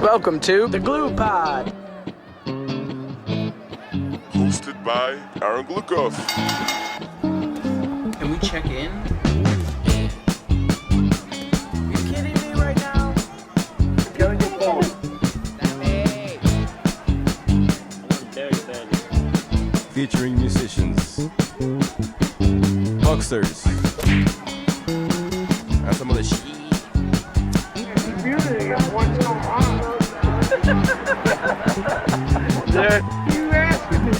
Welcome to the Glue Pod. Hosted by Aaron Glukov. Can we check in? Are you kidding me right now? Get on your phone. Featuring musicians, hucksters, and some of the shit. What's going on? You asking me?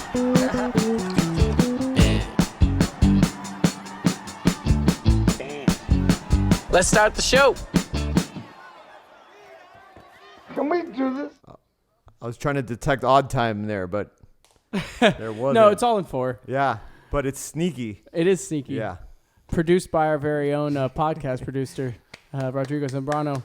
Let's start the show. Can we do this? I was trying to detect odd time there, but there wasn't. No, it's all in 4. Yeah, but it's sneaky. It is sneaky. Yeah. Produced by our very own podcast producer, Rodrigo Zambrano.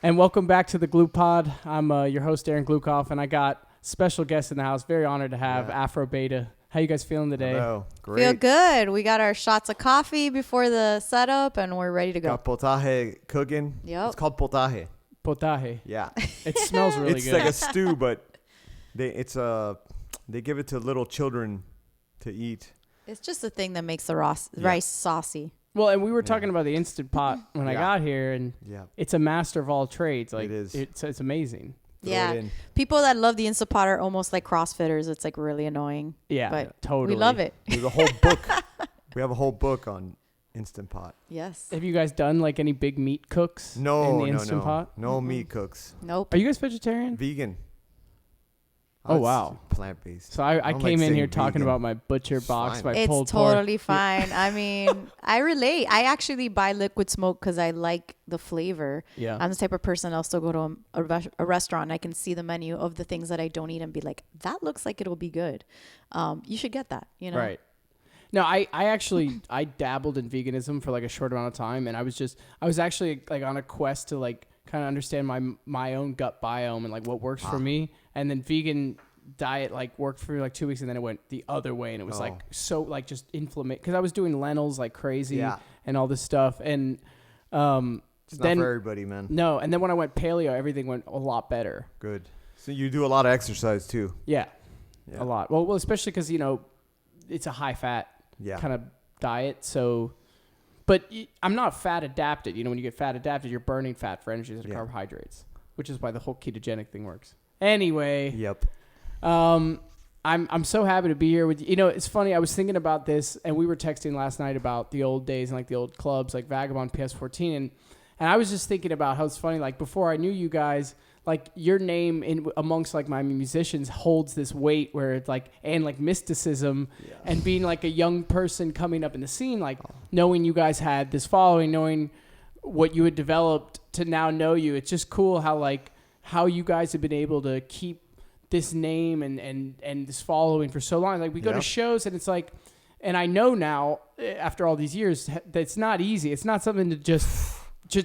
And welcome back to the Glue Pod. I'm your host, Aaron Glukov, and I got special guests in the house. Very honored to have Afrobeta. How you guys feeling today? Hello. Great. Feel good. We got our shots of coffee before the setup, and we're ready to go. Got potaje cooking. Yep. It's called potaje. Potaje. Yeah. It smells really It's good. like a stew, but they give it to little children to eat. It's just the thing that makes the rice saucy. Well, and we were talking about the Instant Pot when I got here, and it's a master of all trades. Like, it is. It's amazing. Yeah. People that love the Instant Pot are almost like CrossFitters. It's like really annoying. Yeah, but totally. We love it. There's a whole book. We have a whole book on Instant Pot. Yes. Have you guys done like any big meat cooks in the Instant Pot? No meat cooks. Nope. Are you guys vegetarian? Vegan. Oh, wow. Plant-based. So I don't came like in here saying talking vegan. about my butcher box, my It's pulled pork. totally fine. I mean, I relate. I actually buy liquid smoke because I like the flavor. Yeah. I'm the type of person I'll still go to a restaurant and I can see the menu of the things that I don't eat and be like, that looks like it'll be good. You should get that, you know? Right. No, I actually I dabbled in veganism for like a short amount of time, and I was actually like on a quest to like kind of understand my own gut biome and like what works for me, and then vegan diet like worked for like 2 weeks, and then it went the other way, and it was like so like just inflammation because I was doing lentils like crazy and all this stuff, and It's not for everybody, man. No, and then when I went paleo, everything went a lot better. Good. So you do a lot of exercise too. Yeah. A lot. Well, especially because it's a high fat kind of diet. So, but I'm not fat adapted. When you get fat adapted, you're burning fat for energy instead of carbohydrates, which is why the whole ketogenic thing works. Anyway. Yep. I'm so happy to be here with you. It's funny. I was thinking about this, and we were texting last night about the old days and like the old clubs, like Vagabond, PS14, and I was just thinking about how it's funny. Like before I knew you guys, like your name amongst like my musicians holds this weight where it's like and like mysticism and being like a young person coming up in the scene, like knowing you guys had this following, knowing what you had developed to now know you. It's just cool how you guys have been able to keep this name and this following for so long. Like we go to shows and it's like, and I know now after all these years that it's not easy. It's not something to just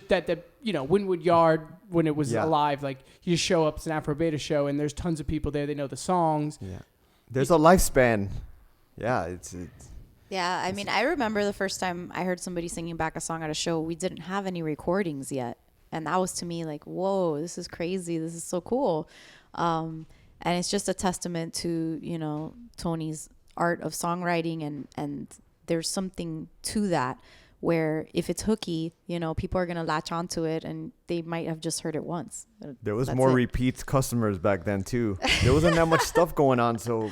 that Wynwood Yard when it was alive, like you just show up, it's an Afrobeta show and there's tons of people there. They know the songs. Yeah. There's a lifespan. Yeah. It's Yeah. I mean, I remember the first time I heard somebody singing back a song at a show, we didn't have any recordings yet. And that was to me like, whoa, this is crazy. This is so cool. And it's just a testament to, Tony's art of songwriting and there's something to that where if it's hooky, people are going to latch onto it and they might have just heard it once. There was more repeat customers back then too. There wasn't that much stuff going on. So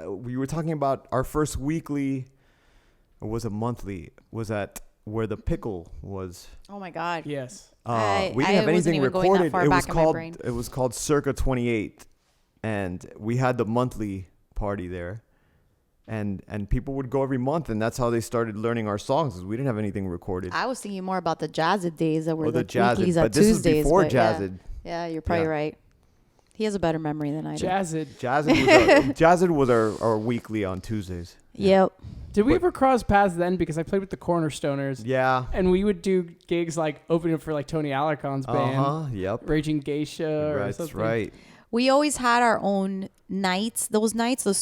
we were talking about our first weekly, or was it monthly, was at where the pickle was. Oh my God. Yes. We didn't have anything recorded. It was called Circa 28. And we had the monthly party there. And people would go every month, and that's how they started learning our songs. Is we didn't have anything recorded. I was thinking more about the Jazzed days that were the weeklies at but this Tuesdays. was before but Jazzed. Yeah, you're probably right. He has a better memory than I do. Jazzed was our weekly on Tuesdays. Yep. Did we ever cross paths then? Because I played with the Cornerstoners. Yeah. And we would do gigs like opening up for like Tony Alarcon's band. Yep. Raging Geisha or something. That's right. We always had our own nights. Those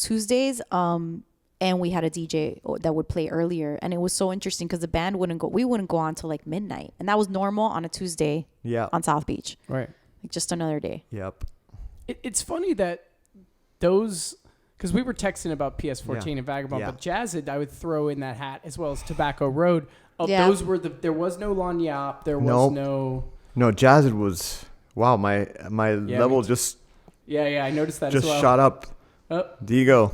Tuesdays, and we had a DJ that would play earlier, and it was so interesting because the band we wouldn't go on till like midnight, and that was normal on a Tuesday on South Beach. Right. like just another day. Yep. It's funny that those, because we were texting about PS14 and Vagabond, but Jazzed, I would throw in that hat as well as Tobacco Road. Those were there was no Lagniappe. There was No, Jazzed was, wow, my level just Yeah, I noticed that just as well. shot up. Oh. There you go.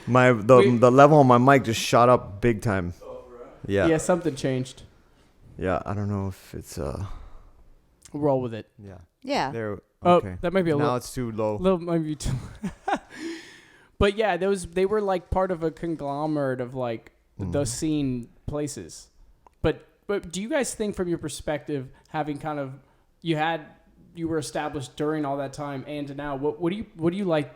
The level on my mic just shot up big time. Yeah. Yeah, something changed. Yeah, I don't know if it's We'll roll with it. yeah. Yeah. There. Oh, Okay. that might be a now little. it's too low. Maybe too. But yeah, they were like part of a conglomerate of like the scene places. But do you guys think, from your perspective, having kind of you were established during all that time and to now, what do you like?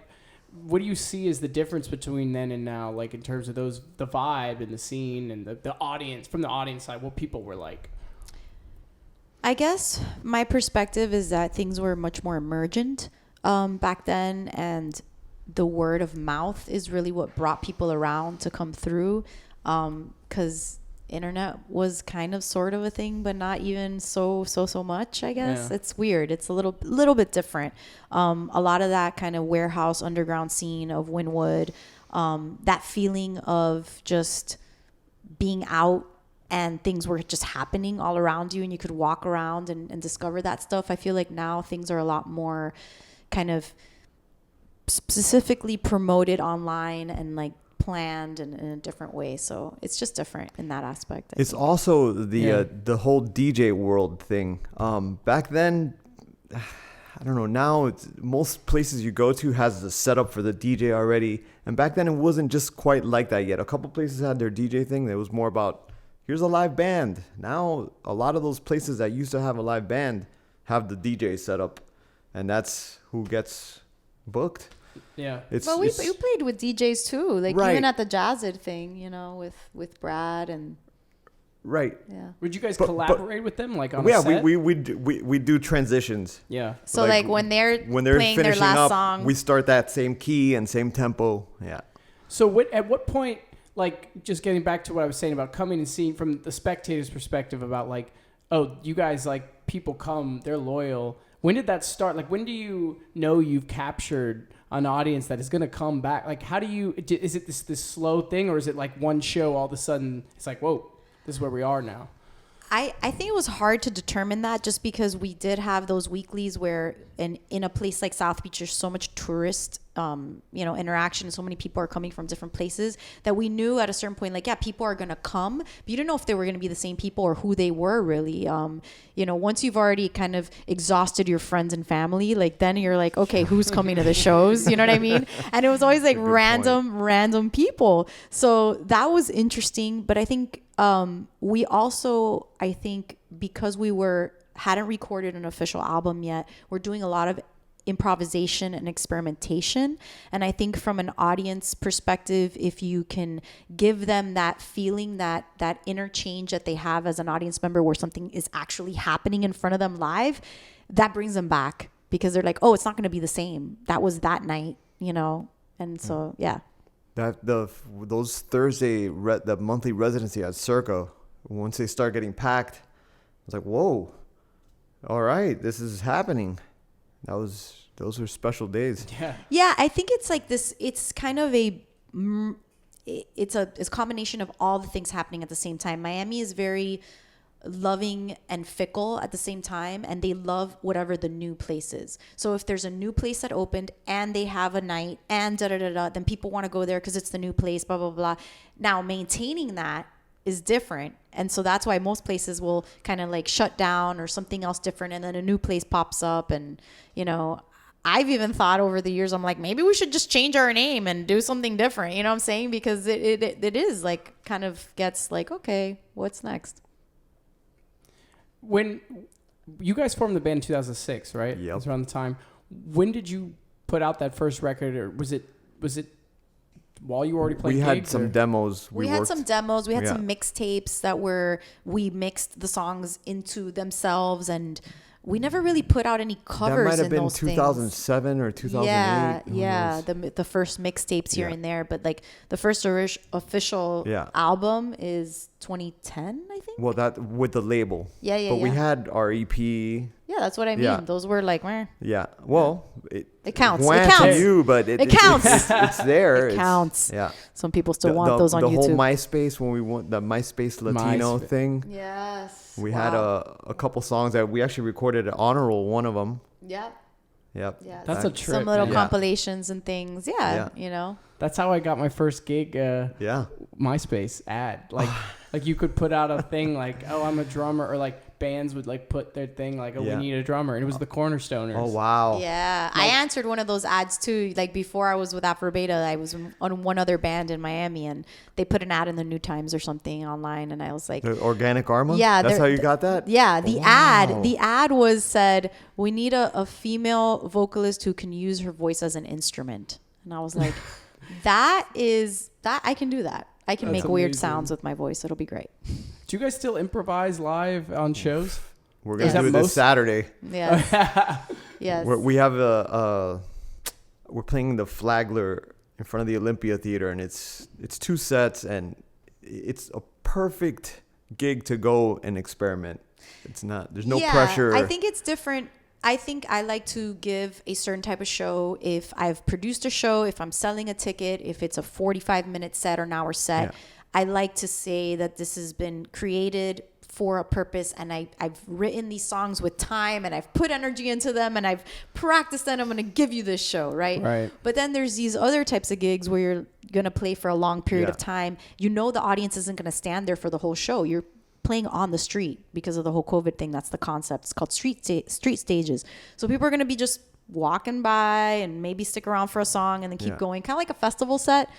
What do you see as the difference between then and now, like in terms of the vibe and the scene and the audience, from the audience side, what people were like? I guess my perspective is that things were much more emergent back then, and the word of mouth is really what brought people around to come through, because internet was kind of sort of a thing, but not even so much, I guess. Yeah. It's weird. It's a little bit different. A lot of that kind of warehouse underground scene of Wynwood, that feeling of just being out and things were just happening all around you and you could walk around and discover that stuff. I feel like now things are a lot more kind of specifically promoted online and like planned in a different way. So it's just different in that aspect. It's also the whole DJ world thing. Back then, I don't know. Now most places you go to has the setup for the DJ already, and back then it wasn't just quite like that yet. A couple places had their DJ thing. It was more about, here's a live band. Now a lot of those places that used to have a live band have the DJ set up, and that's who gets booked. Yeah. But we played with DJs too, like Right. even at the Jazzed thing, with Brad and Right. yeah. Would you guys But- collaborate with them, like on a Yeah, set? we do transitions. Yeah. So like when they're playing their finishing last up, song, we start that same key and same tempo. Yeah. So at what point, like, just getting back to what I was saying about coming and seeing from the spectator's perspective about like, oh, you guys, like, people come, they're loyal. When did that start? Like, when do you know you've captured an audience that is going to come back? Like, how do you, is it this slow thing, or is it like one show all of a sudden it's like, whoa, this is where we are now? I think it was hard to determine that, just because we did have those weeklies where in a place like South Beach, there's so much tourist, interaction. So many people are coming from different places that we knew at a certain point, like, yeah, people are going to come, but you didn't know if they were going to be the same people or who they were really. Once you've already kind of exhausted your friends and family, like then you're like, okay, who's coming to the shows? You know what I mean? And it was always like random people. So that was interesting. But I think we also, because we hadn't recorded an official album yet, we're doing a lot of improvisation and experimentation. And I think from an audience perspective, if you can give them that feeling, that interchange that they have as an audience member where something is actually happening in front of them live, that brings them back, because they're like, oh, it's not going to be the same. That was that night, And so, yeah. Those Thursday the monthly residency at Circa, once they start getting packed, I was like, whoa, all right, this is happening. Those were special days. Yeah, I think it's like this. It's kind of it's a combination of all the things happening at the same time. Miami is very loving and fickle at the same time, and they love whatever the new place is. So if there's a new place that opened and they have a night and then people want to go there because it's the new place, blah blah blah. Now maintaining that is different, and so that's why most places will kind of like shut down or something else different, and then a new place pops up. And I've even thought over the years, I'm like, maybe we should just change our name and do something different. You know what I'm saying? Because it is like kind of gets like, okay, what's next? When you guys formed the band in 2006, right? Yep. That's around the time. When did you put out that first record, or was it while you were already playing? We had gigs, some or? demos. We had some demos. We had Yeah. some mixtapes we mixed the songs into themselves, and we never really put out any covers. That might have in been those 2007 or 2008. Yeah. Who knows? The first mixtapes here Yeah. and there, but like the first official album is 2010, I think. Well, that with the label. Yeah. But we had our EP. Yeah, Yeah, that's what I mean. Yeah. Those were like, meh. Yeah. Well, it counts. went It counts. to you, but It counts. It's there. It counts. Yeah. Some people still want those on the YouTube. whole MySpace, when we want the MySpace Latino thing. Yes. We had a couple songs that we actually recorded at Honor Roll, one of them. Yep. Yep. Yeah. That's a trip. Some little man. compilations and things. Yeah. Yeah. You know. That's how I got my first gig. Yeah. MySpace ad. Like you could put out a thing like, oh, I'm a drummer, or like bands would like put their thing like, oh, Yeah. we need a drummer, and it was the Cornerstoners. Oh wow. Yeah, I answered one of those ads too. Like before I was with Afrobeta, I was on one other band in Miami, and they put an ad in the New Times or something online, and I was like, The Organic Arma. Yeah, That's they're- how you got that. yeah, the Wow. ad was said, we need a female vocalist who can use her voice as an instrument, and I was like, that I can do that. I can That's make weird amazing. sounds with my voice. It'll be great. Do you guys still improvise live on shows? We're gonna Yeah. do Is it that this Saturday. Yes. Yes. We have we're playing the Flagler in front of the Olympia Theater, and it's 2 sets, and it's a perfect gig to go and experiment. It's not. There's no pressure. I think it's different. I think I like to give a certain type of show. If I've produced a show, if I'm selling a ticket, if it's a 45-minute set or an hour set, Yeah. I like to say that this has been created for a purpose, and I've written these songs with time, and I've put energy into them, and I've practiced them. I'm going to give you this show, right? Right. But then there's these other types of gigs where you're going to play for a long period of Yeah. time. You know the audience isn't going to stand there for the whole show. You're playing on the street because of the whole COVID thing. That's the concept. It's called street stages. So people are going to be just walking by and maybe stick around for a song and then keep Yeah. going, kind of like a festival set.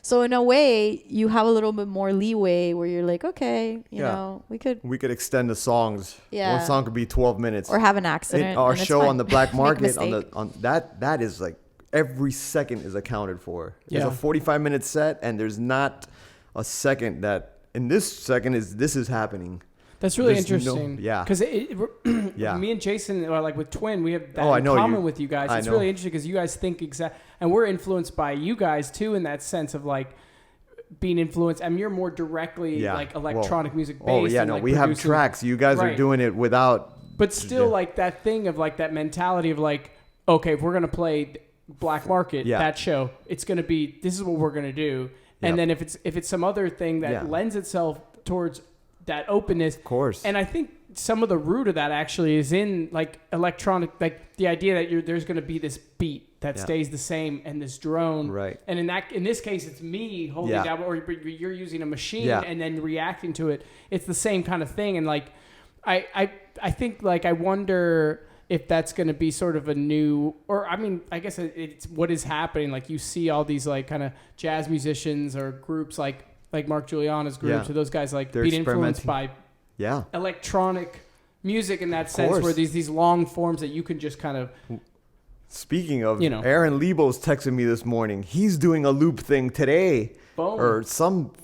So in a way, you have a little bit more leeway where you're like, okay, you Yeah. know, we could we could extend the songs. Yeah. One song could be 12 minutes. or have an accident. Our and it's show fine. on the black Make a market on mistake. that is like every second is accounted for. There's Yeah. a 45-minute set, and there's not a second that in this second this is happening. That's really There's no- interesting. yeah. Because Yeah. me and Jason, are like with Twin, we have that Oh, I in know common you. with you guys. I It's know. really interesting because you guys think and we're influenced by you guys too in that sense of like being influenced. I mean, you're more directly Yeah. like Well, electronic music based. Oh yeah, and, no, like, we have producing- tracks. You guys are Right. doing it without. But still, Yeah. like that thing of like that mentality of like, okay, if we're gonna play Black Market, Yeah. that show, it's gonna be this is what we're gonna do. And Yep. then if it's some other thing that Yeah. lends itself towards that openness, Of course. and I think some of the root of that actually is in like electronic, like the idea that there's gonna be this beat that Yeah. stays the same and this drone, Right. And in this case, it's me holding Yeah. down, or you're using a machine Yeah. and then reacting to it. It's the same kind of thing, and like I think like I wonder if that's going to be sort of a new, or I mean, I guess it's what is happening. Like you see all these like kind of jazz musicians or groups like Mark Juliana's groups, Yeah. or those guys like They're being influenced experimenting. by Yeah. electronic music in that sense, course. where these long forms that you can just kind of Speaking of, You know. Aaron Lebo's texted me this morning. He's doing a loop thing today, Boom. or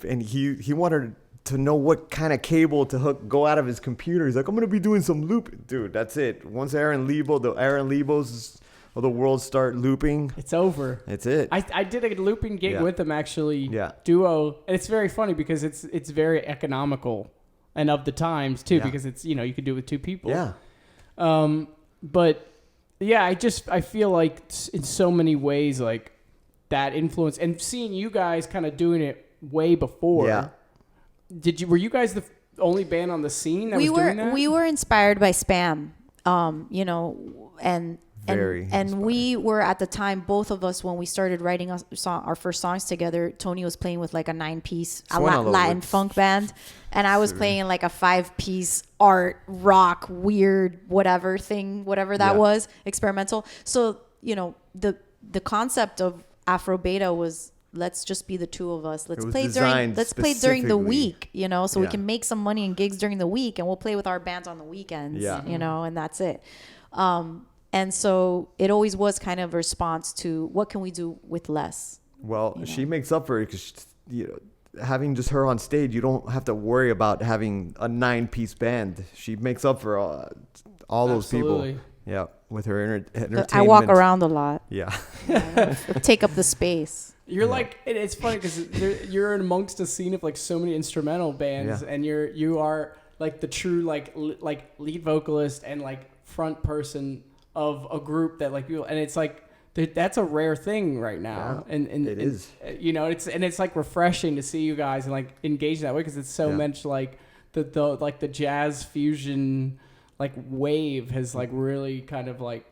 and he wanted to know what kind of cable to go out of his computer. He's like, I'm gonna be doing some loop, dude. That's it. Once the Aaron Lebos of the world start looping, it's over. it's it. I did a looping gig Yeah. with them actually, Yeah. duo, and it's very funny because it's very economical and of the times too, Yeah. because it's you could do it with two people. yeah. But yeah, I feel like in so many ways like that influence, and seeing you guys kind of doing it way before. Yeah. Were you guys the only band on the scene that was doing that? We were inspired by Spam, and Very and we were at the time, both of us, when we started writing our first songs together. Tony was playing with like a 9-piece Latin funk band, and I was playing like a 5-piece art rock weird whatever that Yeah. was, experimental. So the concept of Afrobeta was, let's just be the two of us. Let's was play designed during the specifically. week, so we Yeah. can make some money in gigs during the week, and we'll play with our bands on the weekends, Yeah. and that's it. And so it always was kind of a response to what can we do with less. Well, she makes up for it because having just her on stage, you don't have to worry about having a 9-piece band. She makes up for all those Absolutely. people. Yeah, with her entertainment. I walk around a lot, Yeah. take up the space. You're like, and it's funny because you're amongst a scene of like so many instrumental bands, Yeah. and you are like the true like lead vocalist and like front person of a group that like people, and it's like that's a rare thing right now. Yeah, and it is. You know, it's like refreshing to see you guys and like engage that way because it's so much like the jazz fusion like wave has like really kind of like.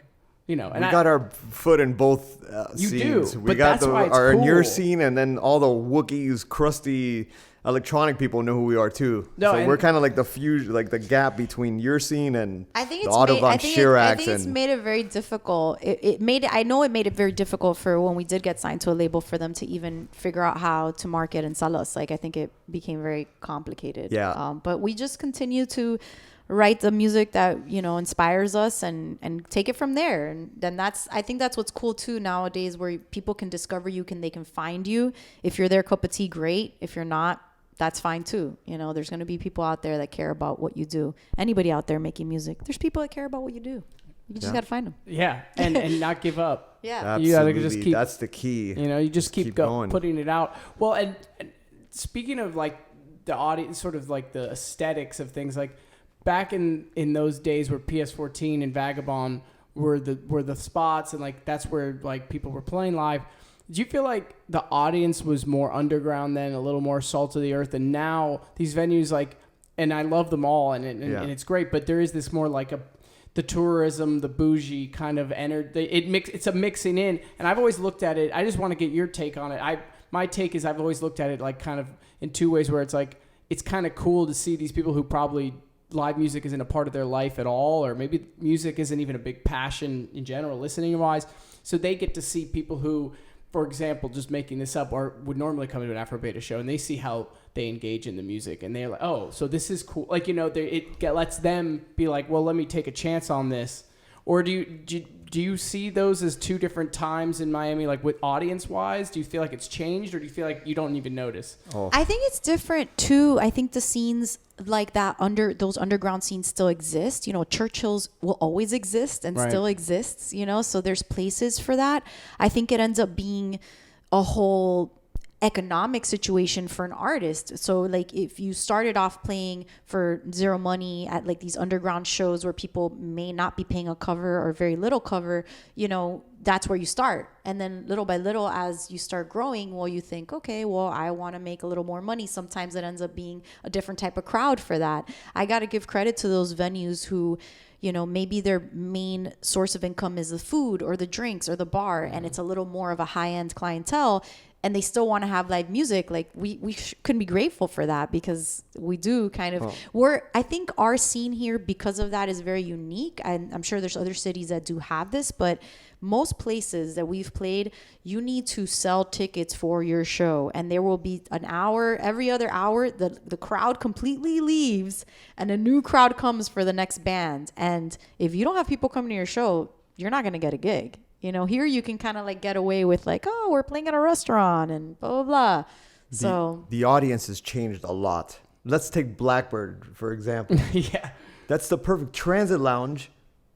You know, and we got our foot in both scenes. We got our in your scene, and then all the Wookiees, crusty electronic people know who we are too. No, so we're kind of like the fusion, like the gap between your scene and I think the it's Autobahn I think Chiracs. it's made it very difficult. I know it made it very difficult for when we did get signed to a label for them to even figure out how to market and sell us. Like I think it became very complicated. Yeah. But we just continue to write the music that inspires us and take it from there. And then I think that's what's cool too nowadays, where people can discover you, they can find you. If you're their cup of tea, great. If you're not, that's fine too. There's going to be people out there that care about what you do. Anybody out there making music, there's people that care about what you do. You just got to find them. Yeah, and not give up. Yeah, absolutely. You gotta just keep. That's the key. You just keep going, putting it out. Well, and speaking of like the audience, sort of like the aesthetics of things, like back in those days where PS14 and Vagabond were the spots, and like that's where like people were playing live. Did you feel like the audience was more underground then, a little more salt of the earth, and now these venues like, and I love them all, and it's great, but there is this more like the tourism, the bougie kind of energy. It's a mixing in, and I've always looked at it. I just want to get your take on it. My take is I've always looked at it like kind of in two ways, where it's like it's kind of cool to see these people who probably live music isn't a part of their life at all, or maybe music isn't even a big passion in general, listening wise. So they get to see people who, for example, just making this up, or would normally come to an Afrobeta show, and they see how they engage in the music, and they're like, oh, so this is cool. Like, it lets them be like, well, let me take a chance on this. Or do you see those as two different times in Miami, like with audience-wise? Do you feel like it's changed, or do you feel like you don't even notice? Oh. I think it's different too. I think the scenes like that, those underground scenes still exist. Churchill's will always exist and still exists. So there's places for that. I think it ends up being a whole economic situation for an artist. So like if you started off playing for zero money at like these underground shows where people may not be paying a cover or very little cover, that's where you start. And then little by little, as you start growing, well, you think, okay, well, I want to make a little more money. Sometimes it ends up being a different type of crowd for that. I got to give credit to those venues who, maybe their main source of income is the food or the drinks or the bar, and it's a little more of a high-end clientele, and they still want to have live music. Like we can be grateful for that, because we do kind of I think our scene here, because of that, is very unique. And I'm sure there's other cities that do have this, but most places that we've played, you need to sell tickets for your show, and there will be an hour every other hour. The crowd completely leaves and a new crowd comes for the next band. And if you don't have people coming to your show, you're not going to get a gig. Here you can kind of like get away with like, oh, we're playing at a restaurant and blah, blah, blah. So the audience has changed a lot. Let's take Blackbird, for example. Yeah. That's the perfect transit lounge.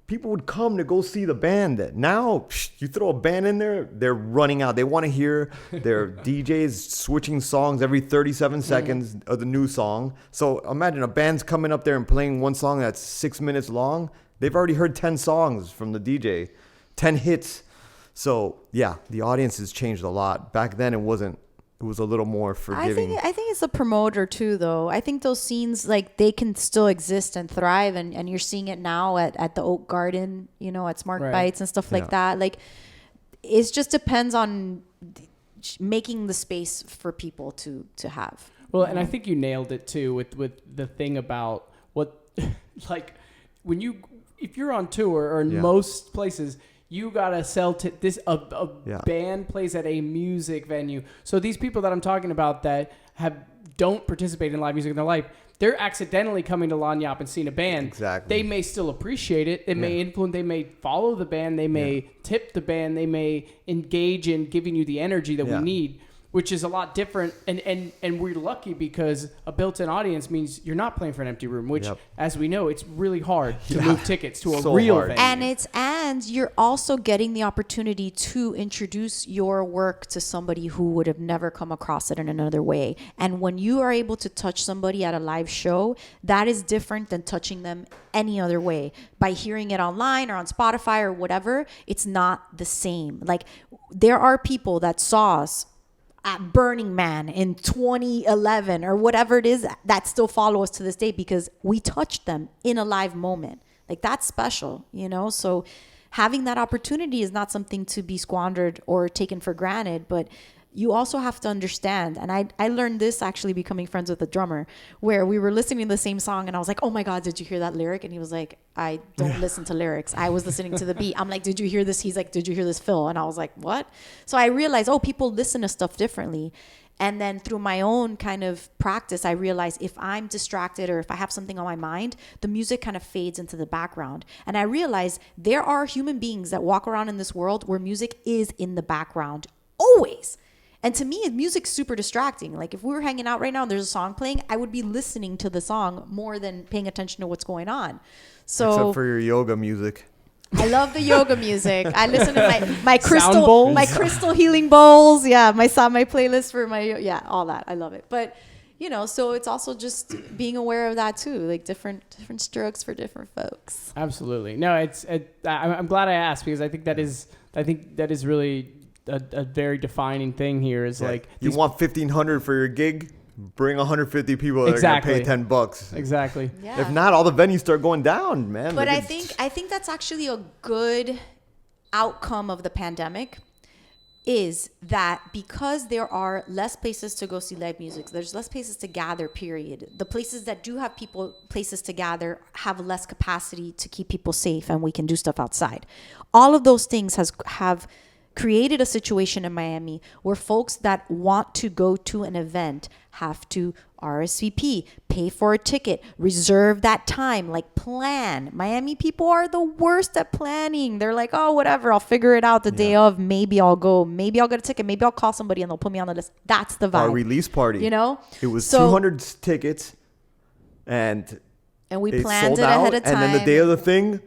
People would come to go see the band. Now, you throw a band in there, they're running out. They want to hear their DJs switching songs every 37 seconds of the new song. So imagine a band's coming up there and playing one song that's 6 minutes long. They've already heard 10 songs from the DJ. 10 hits. So yeah, the audience has changed a lot. Back then it wasn't. It was a little more forgiving. I think it's a promoter too, though. I think those scenes, like, they can still exist and thrive, and you're seeing it now at the Oak Garden, at Smart Bites and stuff like that. Like, it just depends on making the space for people to have. Well, and I think you nailed it too with the thing about what, like, if you're on tour or in most places, you gotta sell a band plays at a music venue. So these people that I'm talking about that don't participate in live music in their life, they're accidentally coming to Lagniappe and seeing a band. Exactly. They may still appreciate it. It may influence. They may follow the band. They may tip the band. They may engage in giving you the energy that we need. which is a lot different. And we're lucky because a built-in audience means you're not playing for an empty room, which, as we know, it's really hard to move tickets to a real venue. And you're also getting the opportunity to introduce your work to somebody who would have never come across it in another way. And when you are able to touch somebody at a live show, that is different than touching them any other way. By hearing it online or on Spotify or whatever, it's not the same. Like, there are people that saw us at Burning Man in 2011 or whatever it is that still follow us to this day because we touched them in a live moment. Like, that's special, you know? So having that opportunity is not something to be squandered or taken for granted, but you also have to understand, and I learned this actually becoming friends with a drummer, where we were listening to the same song and I was like, oh my God, did you hear that lyric? And he was like, I don't listen to lyrics. I was listening to the beat. I'm like, did you hear this? He's like, did you hear this, Phil? And I was like, what? So I realized, people listen to stuff differently. And then through my own kind of practice, I realized if I'm distracted or if I have something on my mind, the music kind of fades into the background. And I realized there are human beings that walk around in this world where music is in the background always. And to me, music's super distracting. Like, if we were hanging out right now and there's a song playing, I would be listening to the song more than paying attention to what's going on. So, except for your yoga music. I love the yoga music. I listen to my crystal healing bowls. Yeah, my playlist for all that. I love it. But so it's also just being aware of that too, like different strokes for different folks. Absolutely. No, I'm glad I asked because I think that is really a very defining thing here is like you want $1,500 for your gig, bring 150 people that are gonna pay $10. Exactly. Yeah. If not, all the venues start going down, man. But I think that's actually a good outcome of the pandemic, is that because there are less places to go see live music, there's less places to gather, period. The places that do have places to gather have less capacity to keep people safe, and we can do stuff outside. All of those things have created a situation in Miami where folks that want to go to an event have to RSVP, pay for a ticket, reserve that time, like plan. Miami people are the worst at planning. They're like, oh, whatever, I'll figure it out the day of. Maybe I'll go. Maybe I'll get a ticket. Maybe I'll call somebody and they'll put me on the list. That's the vibe. Our release party. It was 200 tickets and we planned it ahead of time. And then the day of the thing,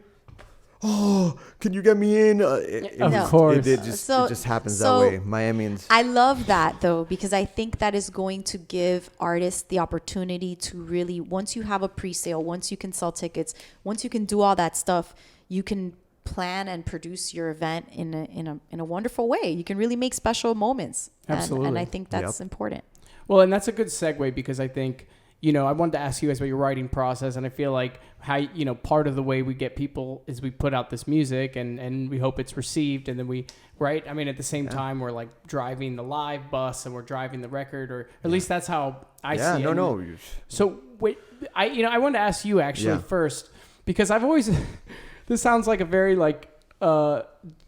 can you get me in? Of course. It just happens that way. Miamians. I love that, though, because I think that is going to give artists the opportunity to really, once you have a pre-sale, once you can sell tickets, once you can do all that stuff, you can plan and produce your event in a wonderful way. You can really make special moments. Absolutely. And I think that's important. Well, and that's a good segue because I think, I wanted to ask you guys about your writing process, and I feel like how, part of the way we get people is we put out this music and we hope it's received, and then at the same time we're like driving the live bus and we're driving the record, or at least that's how I see it. No. So wait, I wanted to ask you actually first, because I've always, this sounds like a very like,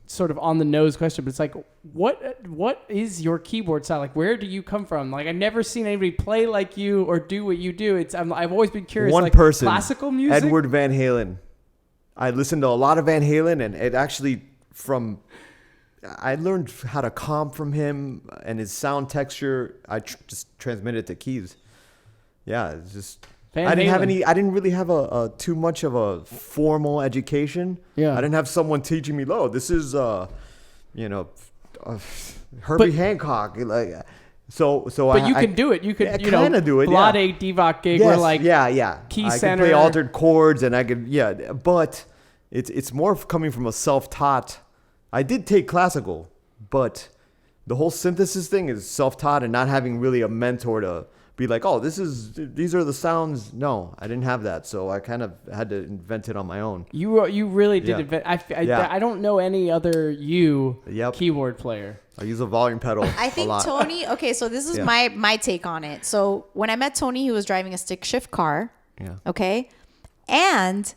sort of on the nose question, but it's like, what is your keyboard style? Like, where do you come from? Like, I've never seen anybody play like you or do what you do. I've always been curious. One like, person, classical music. Edward Van Halen. I listened to a lot of Van Halen, and it actually I learned how to comp from him and his sound texture. I just transmitted to keys. Yeah, it's just. I didn't really have a too much of a formal education. Yeah. I didn't have someone teaching me, this is, Herbie Hancock. Like, but you can do it. You could, kind of do it. Vlade Divac gig where like, key I center. I could play altered chords and I could, but it's more coming from a self-taught. I did take classical, but the whole synthesis thing is self-taught and not having really a mentor to be like, these are the sounds. No, I didn't have that, so I kind of had to invent it on my own. You really did invent. I don't know any other keyboard player. I use a volume pedal. I think Tony. Okay, so this is my take on it. So when I met Tony, he was driving a stick shift car. Yeah. Okay, and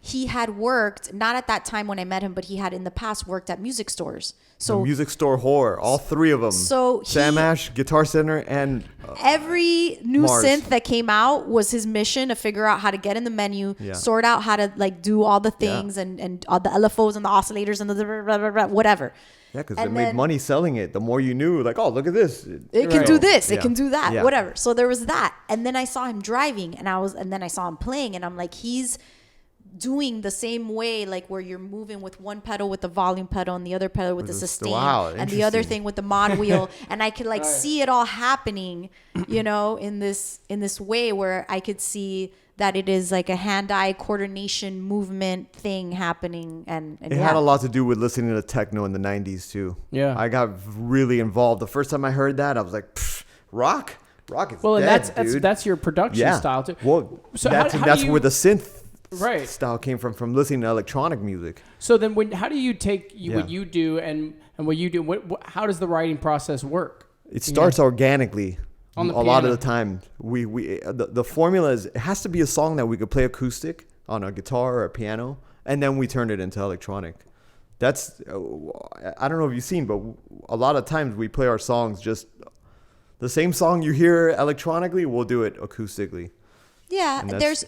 he had worked, not at that time when I met him, but he had in the past worked at music stores. So the music store whore, all three of them. So Sam Ash, Guitar Center, and every new Mars. synth that came out was his mission to figure out how to get in the menu, Yeah. sort out how to like do all the things and all the LFOs and the oscillators and the blah, blah, blah, whatever. Yeah, because they And made then- money selling it. The more you knew, like, oh, look at this. It can do this. It Yeah. can do that. Yeah. Whatever. So there was that, and then I saw him driving, and then I saw him playing, and I'm like, he's doing the same way, like where you're moving with one pedal with the volume pedal and the other pedal with the sustain, wow, and the other interesting. thing with the mod wheel, and I could like see it all happening, you know, in this way where I could see that it is like a hand-eye coordination movement thing happening, and It had a lot to do with listening to techno in the 90s, too. Yeah. I got really involved. The first time I heard that, I was like, rock? Rock is Well, and dead, that's dude. that's your production Yeah. style too. Well, So that's, how do that's you- where the synth Right. style came from listening to electronic music. So then, how do you take Yeah. what you do and what you do? How does the writing process work? It starts organically. On the a lot of piano. the time, the formula is it has to be a song that we could play acoustic on a guitar or a piano, and then we turn it into electronic. That's I don't know if you've seen, but a lot of times we play our songs just the same song you hear electronically, we'll do it acoustically. Yeah, And that's-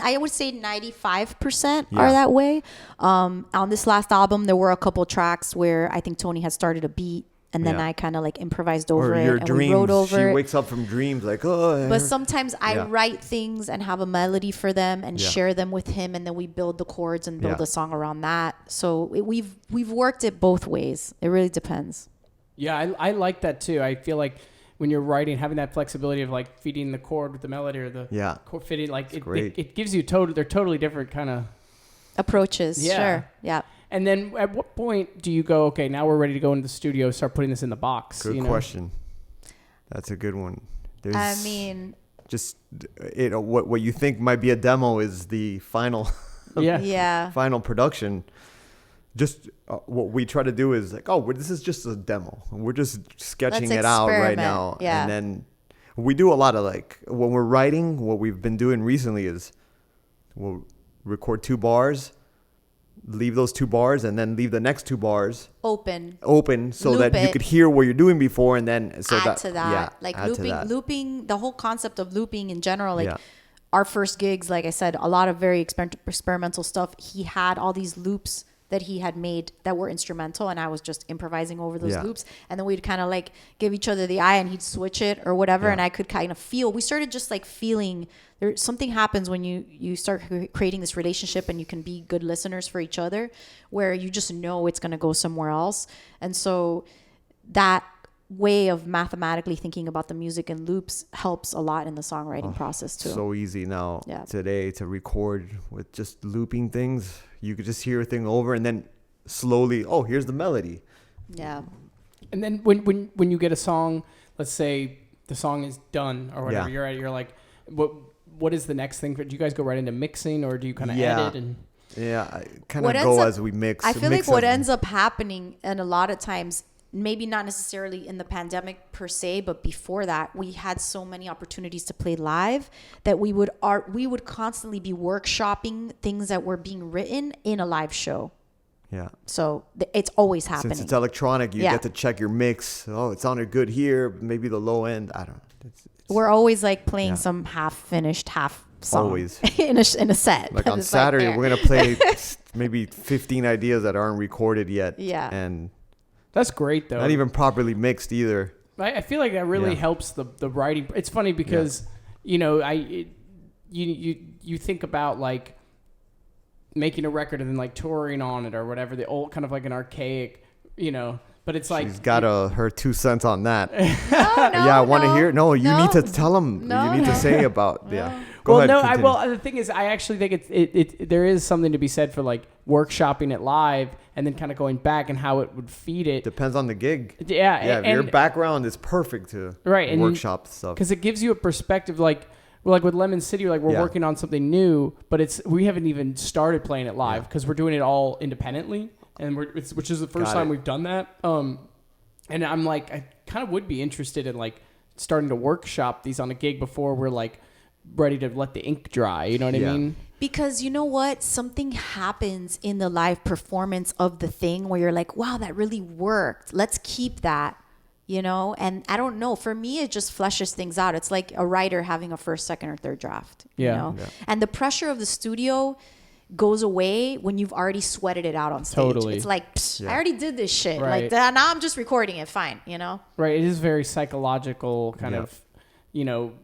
I would say 95% Yeah. are that way. On this last album, there were a couple tracks where I think Tony had started a beat, and then Yeah. I kind of like improvised over Or it, your and we wrote dreams. over She it. wakes up from dreams like, oh. But sometimes I Yeah. write things and have a melody for them and Yeah. share them with him, and then we build the chords and build Yeah. a song around that. So we've worked it both ways. It really depends. Yeah, I like that too. I feel like when you're writing, having that flexibility of like feeding the chord with the melody or the Yeah. chord fitting, like great. it gives you they're totally different kind of. Approaches, Yeah. sure, yeah. And then at what point do you go, okay, now we're ready to go into the studio, start putting this in the box? Good you know? question. That's a good one. There's I mean, just what you think might be a demo is the final Yeah. yeah. final production. Just what we try to do is like, this is just a demo. We're just sketching Let's it out right experiment. now. Yeah. And then we do a lot of like, when we're writing, what we've been doing recently is we'll record 2 bars, leave those 2 bars, and then leave the next 2 bars Open. so Loop that you it. could hear what you're doing before, and then so add to that. yeah, Like add to that. looping, the whole concept of looping in general, like Yeah. our first gigs, like I said, a lot of very experimental stuff. He had all these loops that he had made that were instrumental, and I was just improvising over those Yeah. loops, and then we'd kind of like give each other the eye, and he'd switch it or whatever, Yeah. and I could kind of feel, we started just like feeling there. Something happens when you start creating this relationship, and you can be good listeners for each other, where you just know it's going to go somewhere else. And so that way of mathematically thinking about the music and loops helps a lot in the songwriting process too. So easy now Yeah. today to record with just looping things. You could just hear a thing over, and then slowly, here's the melody. Yeah. And then when you get a song, let's say the song is done or whatever, Yeah. you're like, what is the next thing? Do you guys go right into mixing, or do you kind of Yeah. edit? And Yeah, I kind What of ends go up- as we mix. I feel mix like what as- ends up happening, and a lot of times, maybe not necessarily in the pandemic per se, but before that, we had so many opportunities to play live that we would constantly be workshopping things that were being written in a live show. Yeah. So it's always happening. Since it's electronic, you Yeah. get to check your mix. Oh, it sounded good here. Maybe the low end. I don't know. It's We're always like playing Yeah. some half-finished song Always. in a set. like on It's Saturday, there. we're going to play maybe 15 ideas that aren't recorded yet. Yeah. And that's great though. not even properly mixed either. I feel like that really Yeah. helps the writing. It's funny because you think about like making a record and then like touring on it or whatever, the old kind of like an archaic, but it's like She's got her 2 cents on that. No, Yeah, I want to no, hear. No, you no. need to tell them. No, you need no. to say about. Yeah. Go well, ahead. no, continue. the thing is, I actually think there is something to be said for like workshopping it live and then kind of going back and how it would feed it. Depends on the gig. Yeah, Yeah, if your background is perfect to and workshop stuff. because it gives you a perspective. Like with Lemon City, like we're Yeah. working on something new, but we haven't even started playing it live because we're doing it all independently, and which is the first Got time it. we've done that. And I'm like, I kind of would be interested in like starting to workshop these on a gig before we're like ready to let the ink dry. You know what I mean? Because you know what? Something happens in the live performance of the thing where you're like, wow, that really worked. Let's keep that, you know? And I don't know. For me, it just fleshes things out. It's like a writer having a first, second, or third draft, you know? And the pressure of the studio goes away when you've already sweated it out on stage. Totally. It's like, I already did this shit. Right. Like, now I'm just recording it. Fine, you know? Right. It is very psychological kind of, you know,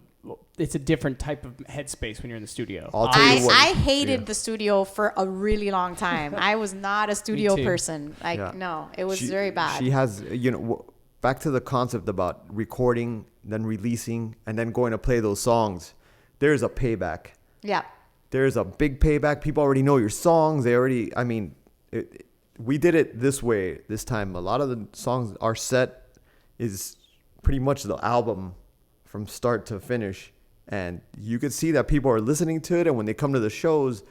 it's a different type of headspace when you're in the studio. I hated the studio for a really long time. I was not a studio person. No, it was very bad. She has, you know, back to the concept about recording, then releasing, and then going to play those songs. There's a payback. Yeah. There's a big payback. People already know your songs. They already, I mean, we did it this way this time. A lot of the songs, our set is pretty much the album from start to finish. And you could see that people are listening to it. And when they come to the shows,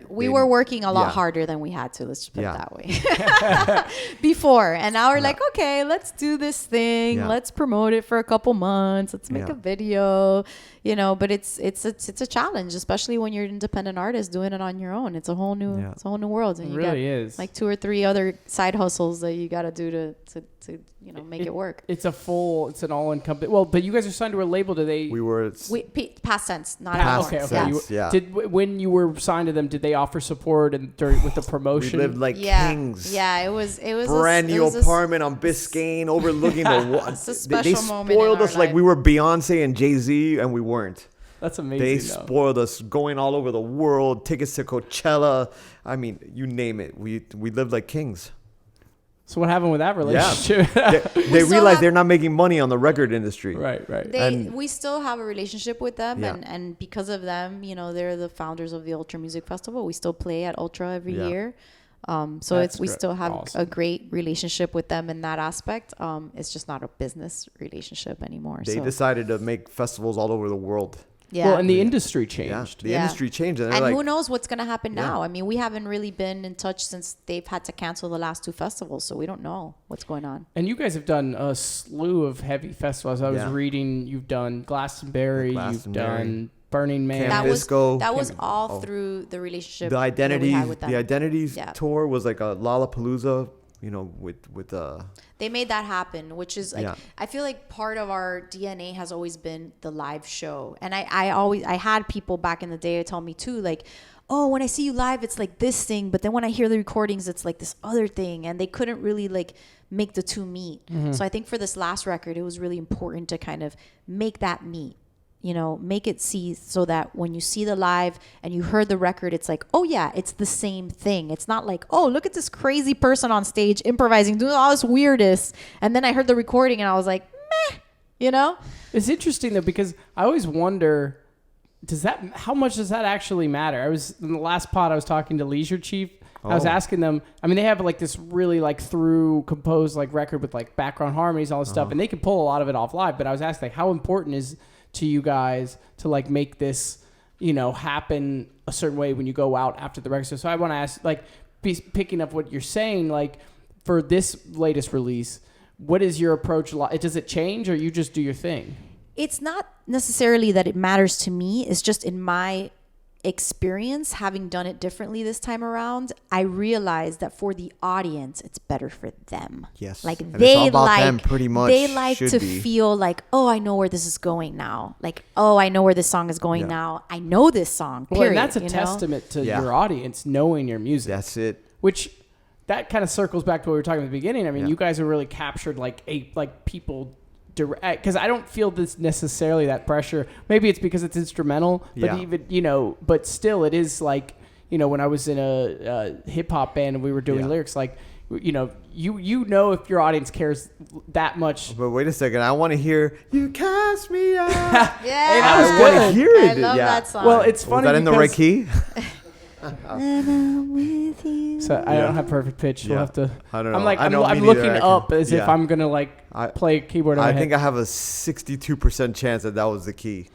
we were working a lot harder than we had to. Let's just put it that way. Before. And now we're like, okay, let's do this thing. Let's promote it for a couple months. Let's make a video, you know, but it's a challenge, especially when you're an independent artist doing it on your own. It's a whole new, world. And it really is. Like 2 or 3 other side hustles that you got to do to you know, make it work. It's an all-encompassing. Well, but you guys are signed to a label. Do they? Past tense, not past tense. When you were signed to them, did they offer support and with the promotion? We lived like kings. Yeah, it was brand new apartment on Biscayne overlooking the water. It's a special moment. They spoiled us like we were Beyonce and Jay-Z, and we weren't. That's amazing. They spoiled us, going all over the world, tickets to Coachella. I mean, you name it. We lived like kings. So what happened with that relationship? They realized they're not making money on the record industry. Right. We still have a relationship with them, and because of them, you know, they're the founders of the Ultra Music Festival. We still play at Ultra every year. We still have a great relationship with them in that aspect. It's just not a business relationship anymore. They decided to make festivals all over the world. Yeah. Well, and the industry changed. The industry changed. And who knows what's going to happen now? I mean, we haven't really been in touch since they've had to cancel the last 2 festivals, so we don't know what's going on. And you guys have done a slew of heavy festivals. I was reading, you've done Glastonbury, you've done Burning Man. That was all through the relationship. The Identity, that we had with them. The Identities tour was like a Lollapalooza, you know, with they made that happen, which is like, I feel like part of our DNA has always been the live show. And I had people back in the day tell me too, like, oh, when I see you live, it's like this thing, but then when I hear the recordings, it's like this other thing, and they couldn't really like make the two meet. So I think for this last record, it was really important to kind of make that meet. You know, make it see so that when you see the live and you heard the record, it's like, oh yeah, it's the same thing. It's not like, oh, look at this crazy person on stage improvising, doing all this weirdness. And then I heard the recording and I was like, meh, you know? It's interesting though, because I always wonder, how much does that actually matter? In the last pod, I was talking to Leisure Chief. I was asking them, I mean, they have like this really like through composed like record with like background harmonies, all this stuff, and they can pull a lot of it off live. But I was asking like, how important is to you guys to like make this, you know, happen a certain way when you go out after the record? So I want to ask, like, picking up what you're saying, like for this latest release, what is your approach? Does it change, or you just do your thing? It's not necessarily that it matters to me. It's just in my experience, having done it differently this time around, I realized that for the audience, it's better for them. Yes. Like and they like to feel like, oh, I know where this is going now. Like, oh, I know where this song is going now. I know this song. Period. Well, and that's a testament to your audience knowing your music. That's it. Which that kind of circles back to what we were talking at the beginning. I mean, you guys have really captured like people. Because I don't feel this necessarily that pressure. Maybe it's because it's instrumental, but even, you know, but still it is like, you know, when I was in a hip hop band and we were doing lyrics, like, you know, you know if your audience cares that much. But wait a second, I want to hear "You Cast Me Out." I want to hear it. I love that song. Well, it's funny. Was that in the right key? with you. So I don't have perfect pitch. We'll have to. I don't know. I'm looking up as if I'm gonna like play keyboard. In my think I have a 62% chance that was the key.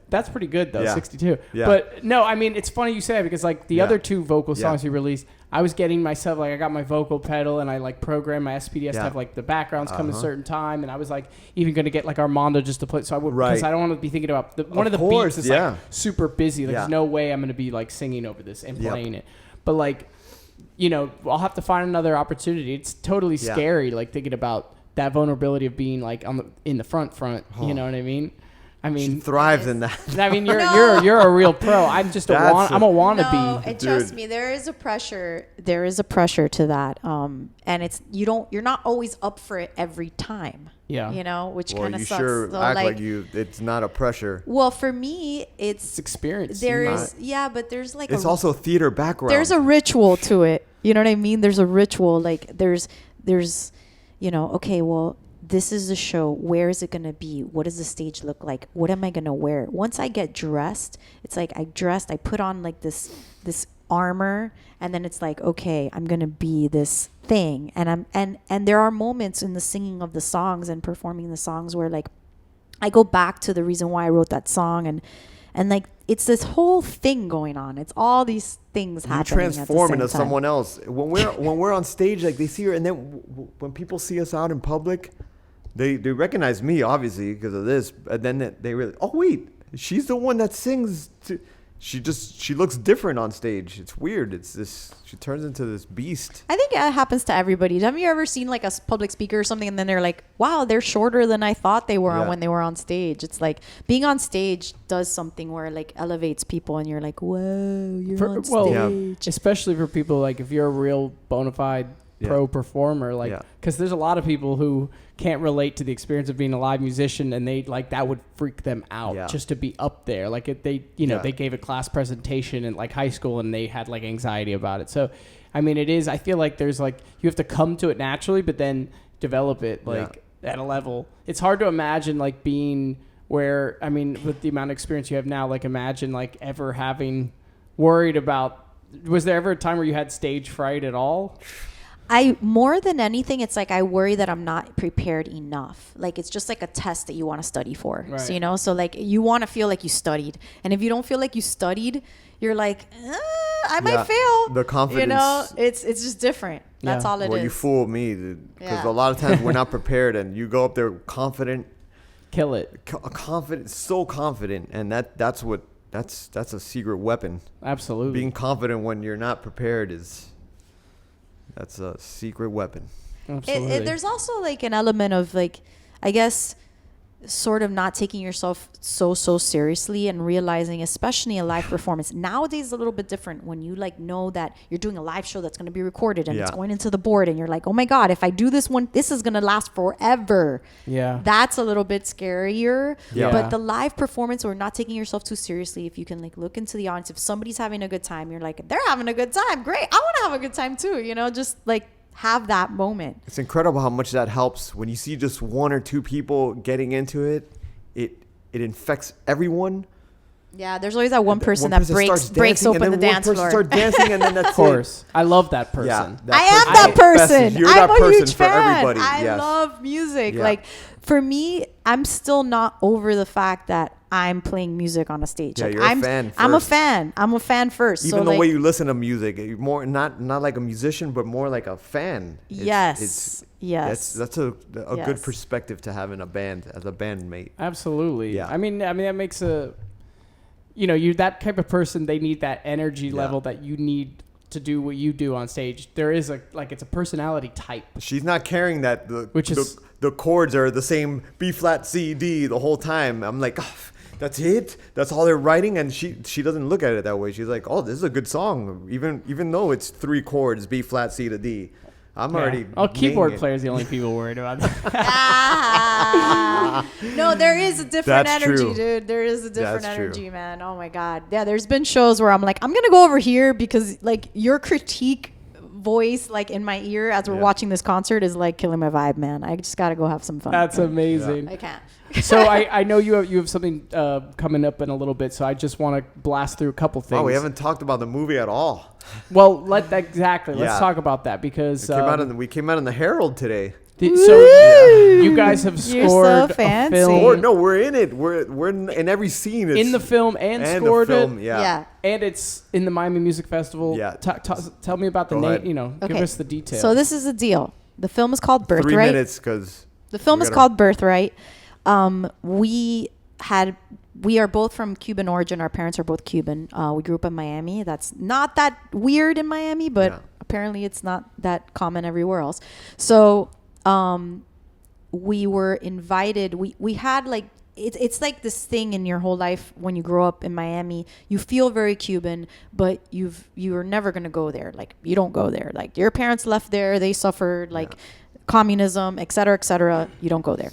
That's pretty good though, 62. Yeah. But no, I mean it's funny you say that because like the other 2 vocal songs you released, I was getting myself, like, I got my vocal pedal and I like programmed my SPDS to Yeah. have like the backgrounds come at a certain time, and I was like even going to get like Armando just to play, so I would, because I don't want to be thinking about one of the beats is like super busy, like there's no way I'm going to be like singing over this and playing it, but like, you know, I'll have to find another opportunity. It's totally scary, like thinking about that vulnerability of being like in the front, you know what I mean? I mean, she thrives in that. I mean, you're a real pro. I'm just I'm a wannabe. No, and trust me, there is a pressure. There is a pressure to that. And it's you're not always up for it every time. Yeah. You know, which Well, kind of you sucks. sure So, act like you. It's not a pressure. Well, for me, it's experience. There is, but there's like it's also theater background. There's a ritual to it. You know what I mean? There's a ritual. Like there's, you know, okay, well, this is the show. Where is it going to be? What does the stage look like? What am I going to wear? Once I get dressed, it's like I put on like this armor, and then it's like, okay, I'm going to be this thing. And there are moments in the singing of the songs and performing the songs where like I go back to the reason why I wrote that song, and like it's this whole thing going on. It's all these things happening. You transform into someone else. When we're on stage, like they see her, and then when people see us out in public, they recognize me obviously because of this. And then they really, oh wait, she's the one that sings. She looks different on stage. It's weird. It's this. She turns into this beast. I think it happens to everybody. Have you ever seen like a public speaker or something, and then they're like, "Wow, they're shorter than I thought they were when they were on stage." It's like being on stage does something where it like elevates people, and you're like, "Whoa, you're on stage." Well, especially for people like if you're a real bona fide pro performer, like because there's a lot of people who can't relate to the experience of being a live musician, and they like that would freak them out just to be up there. Like if they, you know, they gave a class presentation in like high school and they had like anxiety about it. So, I mean, it is. I feel like there's like you have to come to it naturally, but then develop it like at a level. It's hard to imagine like being where, I mean, with the amount of experience you have now, like imagine like ever having worried about. Was there ever a time where you had stage fright at all? More than anything, it's like I worry that I'm not prepared enough. Like it's just like a test that you want to study for. Right. So, you know, so like you want to feel like you studied. And if you don't feel like you studied, you're like, I might fail. The confidence. You know, it's just different. That's all it is. Well, you fool me, because a lot of times we're not prepared, and you go up there confident. Kill it. Confident, so confident, and that's a secret weapon. Absolutely. Being confident when you're not prepared that's a secret weapon. Absolutely. There's also like an element of like, I guess, sort of not taking yourself so seriously and realizing, especially a live performance. Nowadays, a little bit different when you like know that you're doing a live show that's going to be recorded and it's going into the board, and you're like, oh my God, if I do this one, this is going to last forever. Yeah. That's a little bit scarier. Yeah. But the live performance, or not taking yourself too seriously, if you can like look into the audience, if somebody's having a good time, you're like, they're having a good time. Great. I want to have a good time too. You know, just like have that moment. It's incredible how much that helps when you see just one or two people getting into it. It infects everyone. Yeah, there's always that one person that breaks open the dance floor. Start dancing, and then that's of course. I love that person. Yeah, I am that person. You're I'm that a huge person for fan. everybody. I Yes. love music. Yeah. Like for me, I'm still not over the fact that I'm playing music on a stage. Yeah, like, you're a fan I'm a first. fan. I'm a fan first. Even so the like, way you listen to music, you're more not like a musician, but more like a fan. Yes. That's a good Yes. perspective to have in a band as a bandmate. Absolutely. Yeah. I mean that makes you that type of person, they need that energy level that you need to do what you do on stage. There is it's a personality type. She's not carrying that the chords are the same B flat C D the whole time. I'm like, oh, that's it. That's all they're writing, and she doesn't look at it that way. She's like, oh, this is a good song, even though it's 3 chords B flat C to D. I'm already. Oh, keyboard players the only people worried about that. No, there is a different That's energy, true. dude. There is a different That's true. energy, man. Oh my God. Yeah, there's been shows where I'm like, I'm gonna go over here because like your critique voice like in my ear as we're watching this concert is like killing my vibe, man. I just gotta go have some fun. That's amazing. I can't. So I know you have something coming up in a little bit, so I just want to blast through a couple things. Oh, we haven't talked about the movie at all. Well, let's talk about that because We came out in the Herald today. You guys have You're scored so a fancy. film. Or no, we're in it. We're in every scene. It's in the film and scored the film, it. Yeah. And it's in the Miami Music Festival. Yeah. Tell me about the Go name. ahead. You know, give Okay. us the details. So this is the deal. The film is called Birthright. 3 minutes, because The film is called Birthright. We are both from Cuban origin. Our parents are both Cuban. We grew up in Miami. That's not that weird in Miami, but apparently it's not that common everywhere else. So we were invited. We had like it's like this thing in your whole life when you grow up in Miami. You feel very Cuban, but you're never gonna go there. Like you don't go there. Like your parents left there. They suffered like communism, et cetera, et cetera. You don't go there.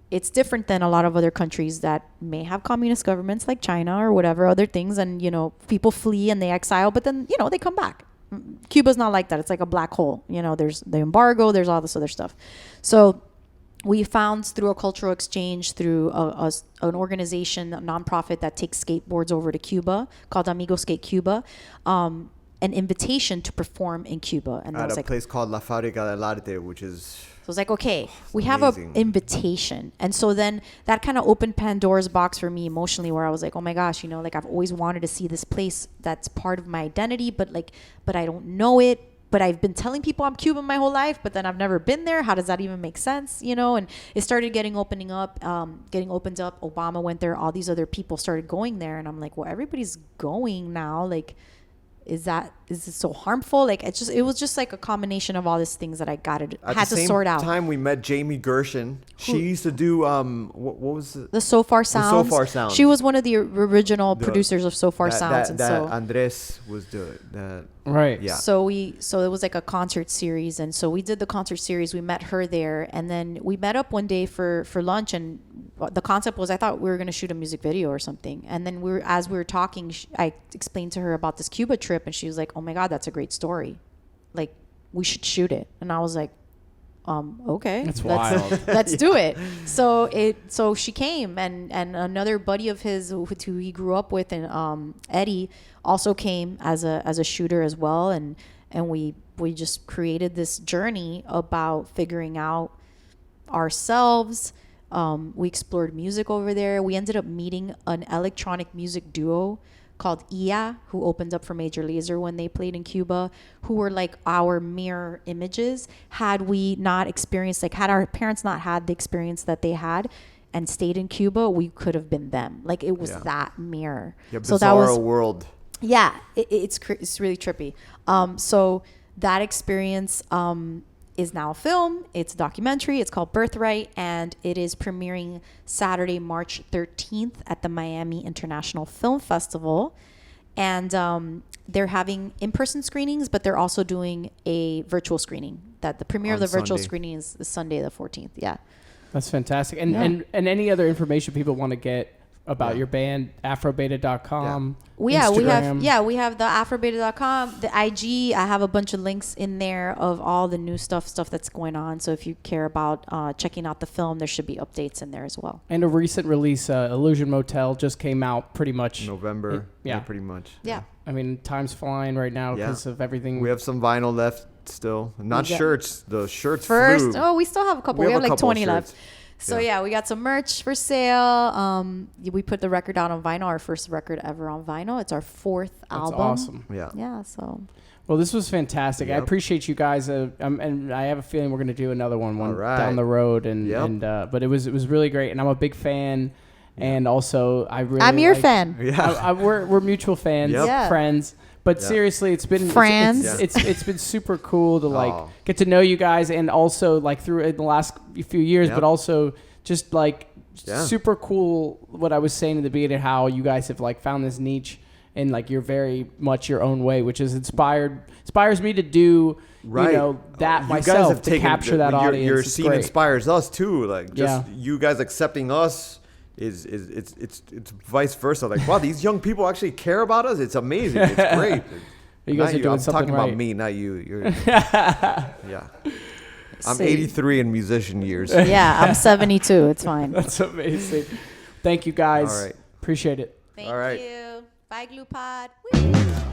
It's different than a lot of other countries that may have communist governments like China or whatever other things. And, you know, people flee and they exile, but then, you know, they come back. Cuba's not like that. It's like a black hole. You know, there's the embargo, there's all this other stuff. So we found through a cultural exchange, through an organization, a nonprofit that takes skateboards over to Cuba called Amigo Skate Cuba, an invitation to perform in Cuba. And at a place called La Fábrica del Arte, which is... So it's like, okay, we have an invitation. And so then that kind of opened Pandora's box for me emotionally, where I was like, oh my gosh, you know, like I've always wanted to see this place that's part of my identity, but I don't know it. But I've been telling people I'm Cuban my whole life, but then I've never been there. How does that even make sense? You know, and it started getting opened up. Obama went there. All these other people started going there. And I'm like, well, everybody's going now. Like, is it so harmful? Like, it was just like a combination of all these things that I had to sort out. At the same time, we met Jamie Gershon. She used to do what was it? The So Far Sounds. The So Far Sounds. She was one of the original producers of So Far Sounds, that Andres was doing that. Right. Yeah. So it was like a concert series, and so we did the concert series. We met her there, and then we met up one day for lunch, and the concept was I thought we were going to shoot a music video or something. And then as we were talking, I explained to her about this Cuba trip, and she was like, "Oh my God, that's a great story. Like, we should shoot it." And I was like, okay, that's wild. Let's do it. So she came, and another buddy of his who he grew up with, and Eddie, also came as a shooter as well, and we just created this journey about figuring out ourselves. We explored music over there. We ended up meeting an electronic music duo called IA, who opened up for Major Lazer when they played in Cuba, who were like our mirror images. Had we not experienced, like had our parents not had the experience that they had and stayed in Cuba, we could have been them. Like it was that mirror. Yeah, so that was world. Yeah, it's really trippy. So that experience is now a film. It's a documentary. It's called Birthright, and it is premiering Saturday, March 13th at the Miami International Film Festival. And they're having in-person screenings, but they're also doing a virtual screening. That the premiere of the virtual screening is Sunday the 14th. Yeah. That's fantastic. And any other information people want to get about your band, Afrobeta.com. We have the Afrobeta.com, the IG. I have a bunch of links in there of all the new stuff that's going on. So if you care about checking out the film, there should be updates in there as well. And a recent release, Illusion Motel, just came out pretty much November. Pretty much. Yeah. I mean, time's flying right now because of everything. We have some vinyl left still. Not shirts. The shirts first. flew. Oh, we still have a couple. We have like 20 shirts. left. So we got some merch for sale. We put the record out on vinyl, our first record ever on vinyl. It's our 4th album. That's awesome. Yeah. So. Well, this was fantastic. Yep. I appreciate you guys, and I have a feeling we're going to do another one right. down the road. But it was really great, and I'm a big fan. And also, I'm your fan. Yeah, we're mutual fans, friends. But seriously, it's been friends. It's been super cool to get to know you guys, and also through in the last few years, but also just super cool. What I was saying in the beginning, how you guys have found this niche in you're very much your own way, which is inspires me to do that myself, to capture that audience. Your it's scene great. Inspires us too. You guys accepting us. It's vice versa. Wow, these young people actually care about us. It's amazing. It's great. You guys are doing I'm something talking right. about me, not you. You're, yeah. I'm 83 in musician years. Yeah, I'm 72. It's fine. That's amazing. Thank you guys. All right. Appreciate it. Thank All right. you. Bye, Glue Pod. Whee!